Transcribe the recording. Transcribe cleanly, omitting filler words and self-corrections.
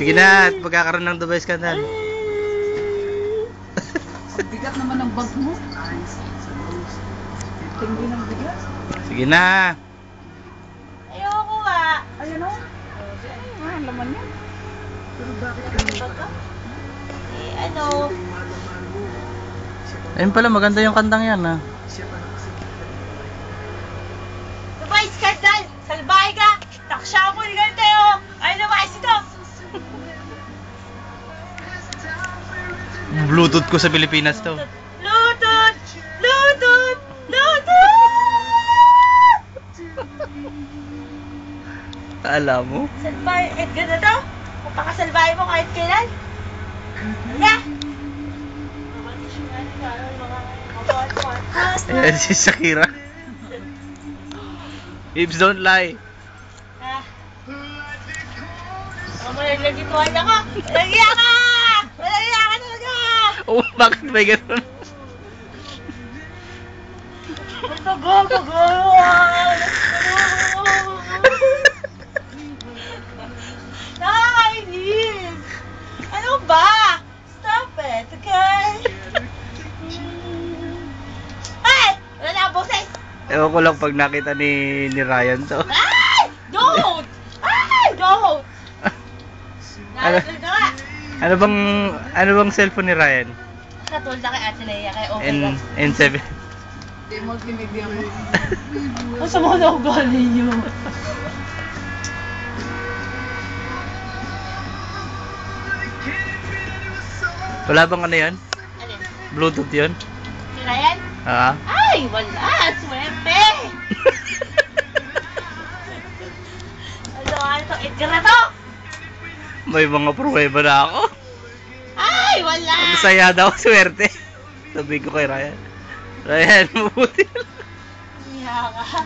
Sige na, at magkakaroon ng Dubai Scandal. Ang bigat naman ng bag mo. Tingin ng bigat. Sige na. Ayoko nga. Ayan o. Ang laman niya. Pero bakit Ano? Ayun pala, maganda yung kantang yan ah. Dubai Scandal! Salbahe ka! Taksya mo ni Ganteo! Ay, lumayas ito! Bluetooth ko sa Pilipinas to. Bluetooth! Bluetooth! Bluetooth! Alam mo? Salbahe, ganda to? Mapakasalbahe mo kahit kailan? Nga! Ayan si Shakira. Hips don't lie. Ah. Ako mo naglagituhan ako! Nalagya ka! Nalagya ka talaga! Oh, bakit may ganun? Nakakainis! Ano ba? Stop it, okay? Ay! Wala na ang boses! Ewan ko lang pag nakita ni Ryan to. Ay! Don't! Ay! Don't! Ano? Nalagay na nga! Ano bang cellphone ni Ryan? Katulad na kay Ate Leia, kay Omega. N7. Hindi mo tinigyan mo. Ang sama na ugali niyo. Wala bang ano yan? Alin? Bluetooth yun? Si Ryan? Ah. Ay! Wala! Swerte! Ano to? Edgar na to! May mga pruweba na ako. Ay! Wala! Masaya daw, swerte. Sabi ko kay Ryan. Ryan, mabuti. Hiya ka.